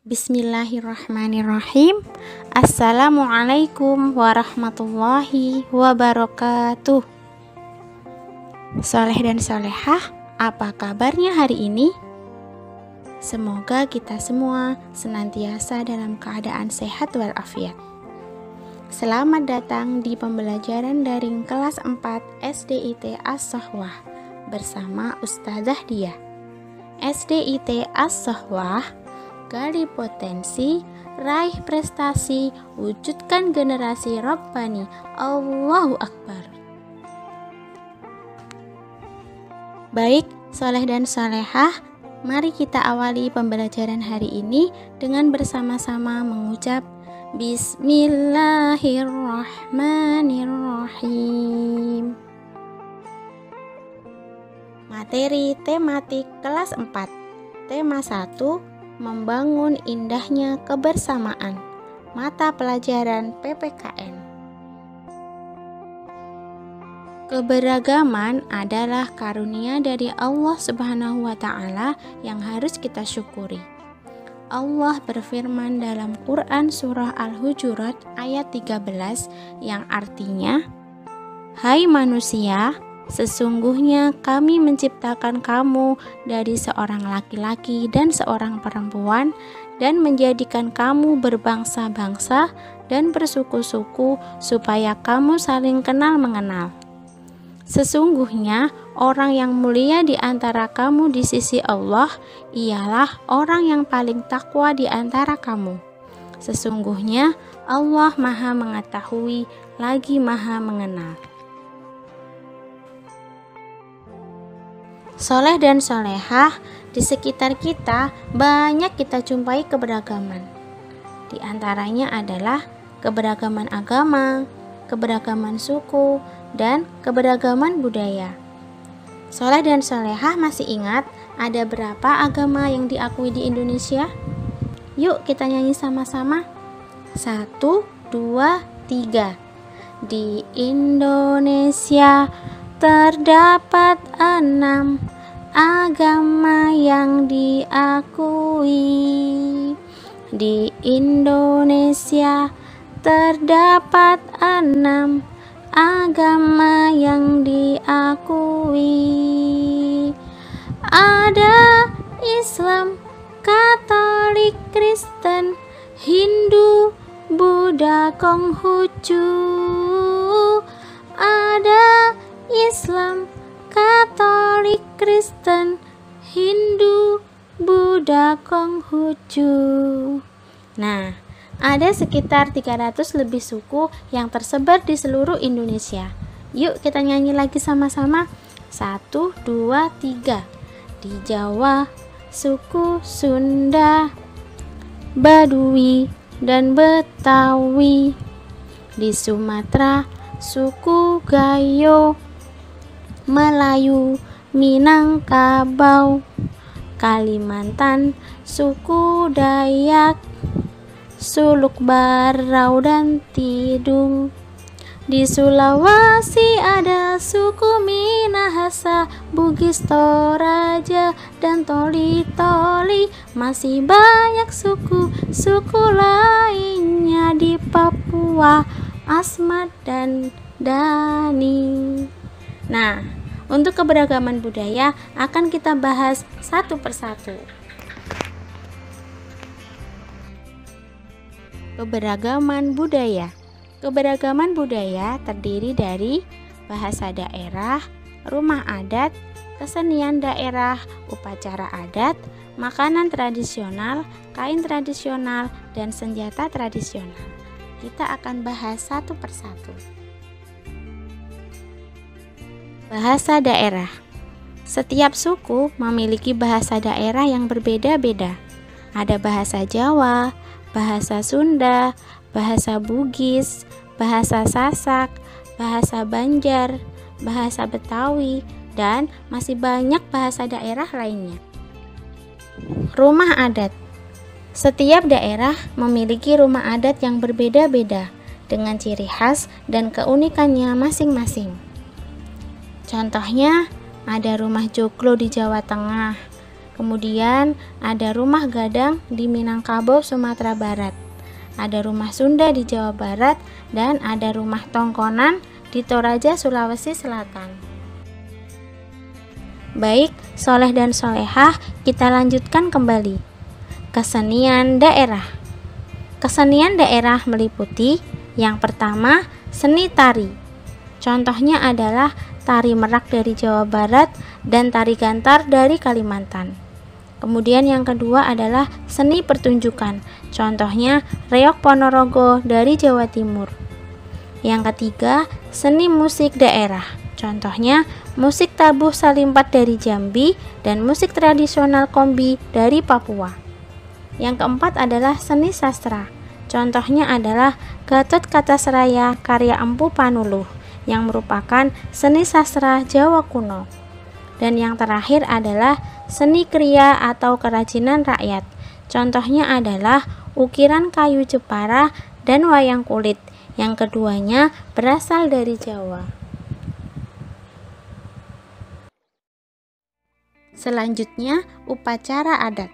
Bismillahirrahmanirrahim. Assalamualaikum warahmatullahi wabarakatuh. Soleh dan solehah, apa kabarnya hari ini? Semoga kita semua senantiasa dalam keadaan sehat walafiat. Selamat datang di pembelajaran daring kelas 4 SDIT As-Sohwah bersama Ustazah Diah. SDIT As-Sohwah, gali potensi, raih prestasi, wujudkan generasi Rabbani. Allahu Akbar. Baik, soleh dan solehah, mari kita awali pembelajaran hari ini dengan bersama-sama mengucap Bismillahirrahmanirrahim. Materi tematik kelas 4. Tema 1, membangun indahnya kebersamaan. Mata pelajaran PPKN. Keberagaman adalah karunia dari Allah Subhanahu wa Ta'ala yang harus kita syukuri. Allah berfirman dalam Quran surah Al-Hujurat ayat 13 yang artinya, "Hai manusia, sesungguhnya kami menciptakan kamu dari seorang laki-laki dan seorang perempuan dan menjadikan kamu berbangsa-bangsa dan bersuku-suku supaya kamu saling kenal mengenal. Sesungguhnya orang yang mulia di antara kamu di sisi Allah ialah orang yang paling takwa di antara kamu. Sesungguhnya Allah Maha Mengetahui lagi Maha Mengenal." Soleh dan solehah, di sekitar kita banyak kita jumpai keberagaman. Di antaranya adalah keberagaman agama, keberagaman suku, dan keberagaman budaya. Soleh dan solehah masih ingat ada berapa agama yang diakui di Indonesia? Yuk kita nyanyi sama-sama. 1, 2, 3. Di Indonesia terdapat 6 agama yang diakui. Di Indonesia terdapat 6 agama yang diakui. Ada Islam, Katolik, Kristen, Hindu, Buddha, Konghucu. Ada Islam, Katolik, Kristen, Hindu, Buddha, Konghucu. Nah, ada sekitar 300 lebih suku yang tersebar di seluruh Indonesia. Yuk kita nyanyi lagi sama-sama. 1, 2, 3. Di Jawa, suku Sunda, Baduy, dan Betawi. Di Sumatera, suku Gayo, Melayu, Minangkabau. Kalimantan, suku Dayak, Suluk, Barau, dan Tidung. Di Sulawesi ada suku Minahasa, Bugis, Toraja, dan Toli-Toli. Masih banyak suku lainnya di Papua, Asmat, dan Dani. Nah, untuk keberagaman budaya akan kita bahas satu persatu. Keberagaman budaya. Keberagaman budaya terdiri dari bahasa daerah, rumah adat, kesenian daerah, upacara adat, makanan tradisional, kain tradisional, dan senjata tradisional. Kita akan bahas satu persatu. Bahasa daerah. Setiap suku memiliki bahasa daerah yang berbeda-beda. Ada bahasa Jawa, bahasa Sunda, bahasa Bugis, bahasa Sasak, bahasa Banjar, bahasa Betawi, dan masih banyak bahasa daerah lainnya. Rumah adat. Setiap daerah memiliki rumah adat yang berbeda-beda dengan ciri khas dan keunikannya masing-masing. Contohnya, ada rumah joglo di Jawa Tengah, Kemudian ada rumah gadang di Minangkabau, Sumatera Barat. Ada rumah Sunda di Jawa Barat dan ada rumah tongkonan di Toraja, Sulawesi Selatan. Baik, soleh dan solehah, kita lanjutkan kembali. Kesenian daerah. Kesenian daerah meliputi yang pertama, seni tari. Contohnya adalah tari merak dari Jawa Barat dan tari gantar dari Kalimantan. Kemudian yang kedua adalah seni pertunjukan. Contohnya reok Ponorogo dari Jawa Timur. Yang ketiga, seni musik daerah. Contohnya musik tabuh salimpat dari Jambi dan musik tradisional kombi dari Papua. Yang keempat adalah seni sastra. Contohnya adalah Gatot Kacaseraya karya Empu Panuluh yang merupakan seni sastra Jawa kuno. Dan yang terakhir adalah seni kriya atau kerajinan rakyat. Contohnya adalah ukiran kayu Jepara dan wayang kulit. Yang keduanya berasal dari Jawa. Selanjutnya, upacara adat.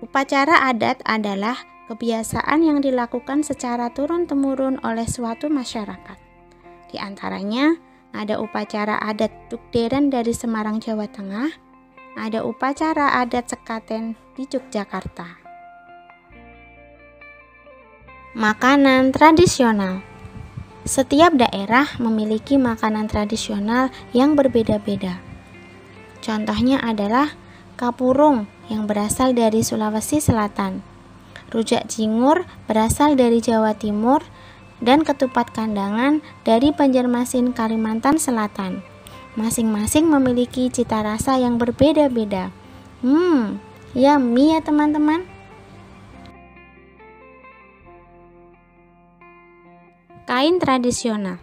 Upacara adat adalah kebiasaan yang dilakukan secara turun-temurun oleh suatu masyarakat. Di antaranya, ada upacara adat Tukderan dari Semarang, Jawa Tengah. Ada upacara adat Sekaten di Yogyakarta. Makanan tradisional. Setiap daerah memiliki makanan tradisional yang berbeda-beda. Contohnya adalah kapurung yang berasal dari Sulawesi Selatan, rujak cingur berasal dari Jawa Timur, dan ketupat kandangan dari Banjarmasin, Kalimantan Selatan. Masing-masing memiliki cita rasa yang berbeda-beda. Yummy ya teman-teman. Kain tradisional.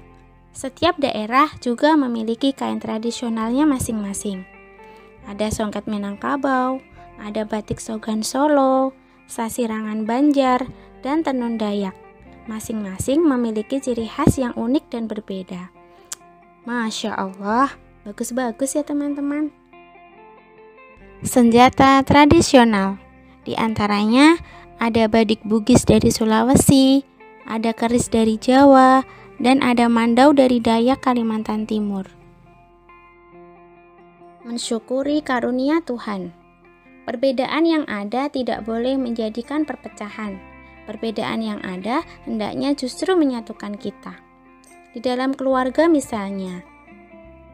Setiap daerah juga memiliki kain tradisionalnya masing-masing. Ada songket Minangkabau, ada batik Sogan Solo, sasirangan Banjar, dan tenun Dayak. Masing-masing memiliki ciri khas yang unik dan berbeda. Masya Allah, bagus-bagus ya teman-teman. Senjata tradisional. Di antaranya ada badik Bugis dari Sulawesi, ada keris dari Jawa, dan ada mandau dari Dayak Kalimantan Timur. Mensyukuri karunia Tuhan. Perbedaan yang ada tidak boleh menjadikan perpecahan. Perbedaan yang ada hendaknya justru menyatukan kita. Di dalam keluarga misalnya,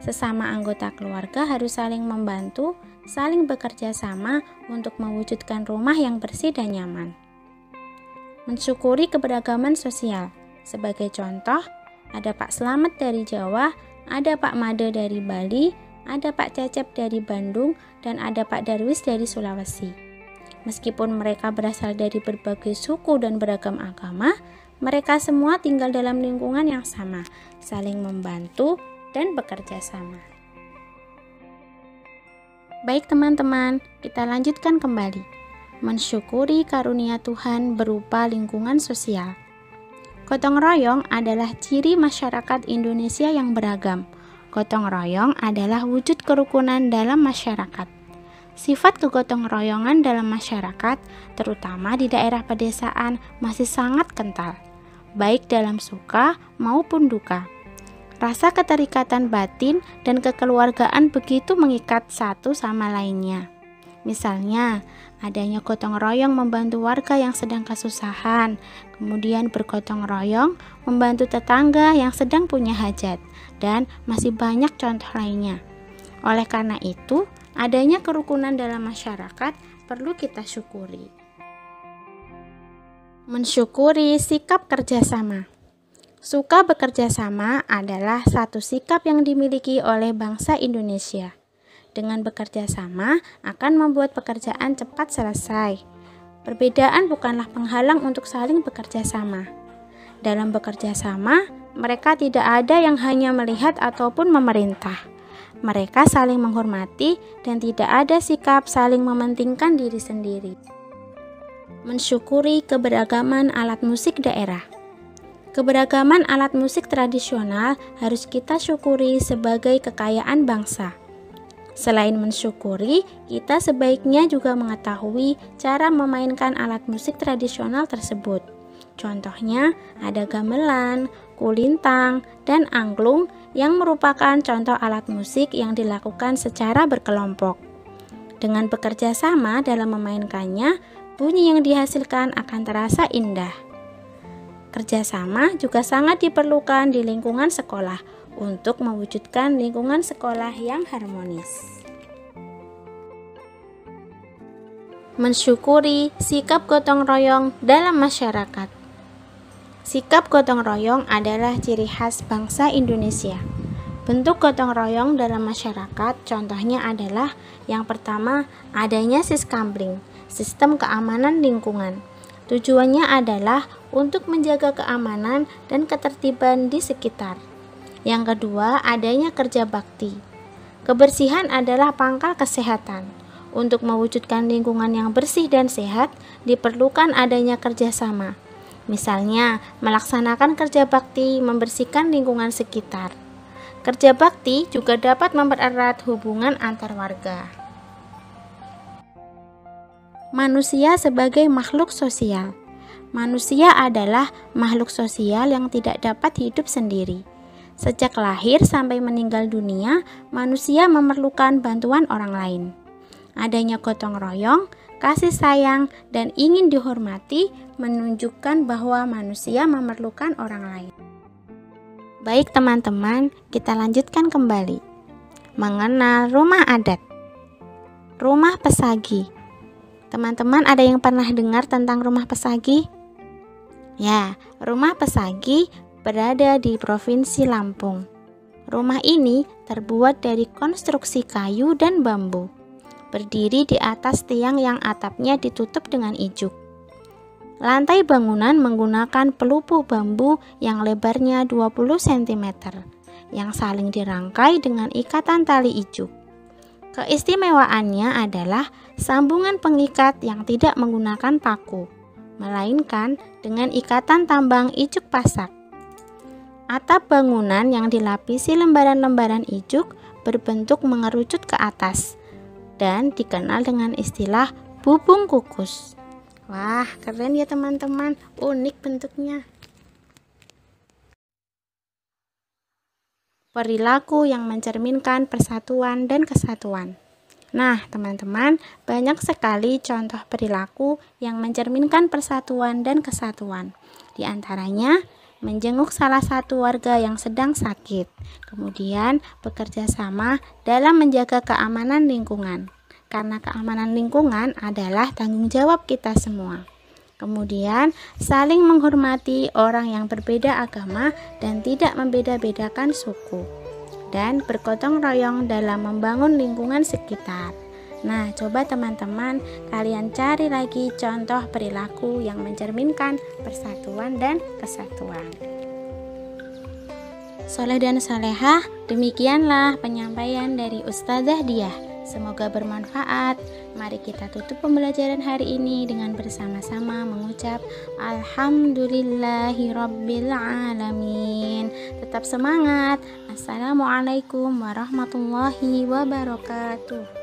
sesama anggota keluarga harus saling membantu, saling bekerja sama untuk mewujudkan rumah yang bersih dan nyaman. Mensyukuri keberagaman sosial. Sebagai contoh, ada Pak Slamet dari Jawa, ada Pak Made dari Bali, ada Pak Cecep dari Bandung, dan ada Pak Darwis dari Sulawesi. Meskipun mereka berasal dari berbagai suku dan beragam agama, mereka semua tinggal dalam lingkungan yang sama, saling membantu dan bekerja sama. Baik teman-teman, kita lanjutkan kembali. Mensyukuri karunia Tuhan berupa lingkungan sosial. Gotong royong adalah ciri masyarakat Indonesia yang beragam. Gotong royong adalah wujud kerukunan dalam masyarakat. Sifat kegotong royongan dalam masyarakat, terutama di daerah pedesaan, masih sangat kental, baik dalam suka maupun duka. Rasa keterikatan batin dan kekeluargaan begitu mengikat satu sama lainnya. Misalnya, adanya gotong royong membantu warga yang sedang kesusahan, kemudian bergotong royong membantu tetangga yang sedang punya hajat, dan masih banyak contoh lainnya. Oleh karena itu, adanya kerukunan dalam masyarakat perlu kita syukuri. Mensyukuri sikap kerjasama. Suka bekerja sama adalah satu sikap yang dimiliki oleh bangsa Indonesia. Dengan bekerja sama akan membuat pekerjaan cepat selesai. Perbedaan bukanlah penghalang untuk saling bekerja sama. Dalam bekerja sama, mereka tidak ada yang hanya melihat ataupun memerintah. Mereka saling menghormati dan tidak ada sikap saling mementingkan diri sendiri. Mensyukuri keberagaman alat musik daerah. Keberagaman alat musik tradisional harus kita syukuri sebagai kekayaan bangsa. Selain mensyukuri, kita sebaiknya juga mengetahui cara memainkan alat musik tradisional tersebut. Contohnya ada gamelan, kulintang, dan angklung yang merupakan contoh alat musik yang dilakukan secara berkelompok. Dengan bekerja sama dalam memainkannya, bunyi yang dihasilkan akan terasa indah. Kerjasama juga sangat diperlukan di lingkungan sekolah untuk mewujudkan lingkungan sekolah yang harmonis. Mensyukuri sikap gotong royong dalam masyarakat. Sikap gotong royong adalah ciri khas bangsa Indonesia. Bentuk gotong royong dalam masyarakat contohnya adalah yang pertama, adanya siskampling, sistem keamanan lingkungan. Tujuannya adalah untuk menjaga keamanan dan ketertiban di sekitar. Yang kedua, adanya kerja bakti. Kebersihan adalah pangkal kesehatan. Untuk mewujudkan lingkungan yang bersih dan sehat, diperlukan adanya kerjasama. Misalnya, melaksanakan kerja bakti membersihkan lingkungan sekitar. Kerja bakti juga dapat mempererat hubungan antar warga. Manusia sebagai makhluk sosial. Manusia adalah makhluk sosial yang tidak dapat hidup sendiri. Sejak lahir sampai meninggal dunia, manusia memerlukan bantuan orang lain. Adanya gotong royong, kasih sayang, dan ingin dihormati menunjukkan bahwa manusia memerlukan orang lain. Baik teman-teman, kita lanjutkan kembali. Mengenal rumah adat. Rumah pesagi. Teman-teman ada yang pernah dengar tentang rumah pesagi? Ya, rumah pesagi berada di Provinsi Lampung. Rumah ini terbuat dari konstruksi kayu dan bambu. Berdiri di atas tiang yang atapnya ditutup dengan ijuk. Lantai bangunan menggunakan pelupuh bambu yang lebarnya 20 cm, yang saling dirangkai dengan ikatan tali ijuk. Keistimewaannya adalah sambungan pengikat yang tidak menggunakan paku, melainkan dengan ikatan tambang ijuk pasak. Atap bangunan yang dilapisi lembaran-lembaran ijuk berbentuk mengerucut ke atas dan dikenal dengan istilah bubung kukus. Wah, keren ya teman-teman, unik bentuknya. Perilaku yang mencerminkan persatuan dan kesatuan. Nah, teman-teman, banyak sekali contoh perilaku yang mencerminkan persatuan dan kesatuan. Di antaranya, menjenguk salah satu warga yang sedang sakit, kemudian bekerja sama dalam menjaga keamanan lingkungan, karena keamanan lingkungan adalah tanggung jawab kita semua. Kemudian, saling menghormati orang yang berbeda agama dan tidak membeda-bedakan suku, dan bergotong royong dalam membangun lingkungan sekitar. Nah, coba teman-teman kalian cari lagi contoh perilaku yang mencerminkan persatuan dan kesatuan. Soleh dan solehah, demikianlah penyampaian dari Ustazah Diah. Semoga bermanfaat. Mari kita tutup pembelajaran hari ini dengan bersama-sama mengucap Alhamdulillahirabbil alamin. Tetap semangat. Assalamualaikum warahmatullahi wabarakatuh.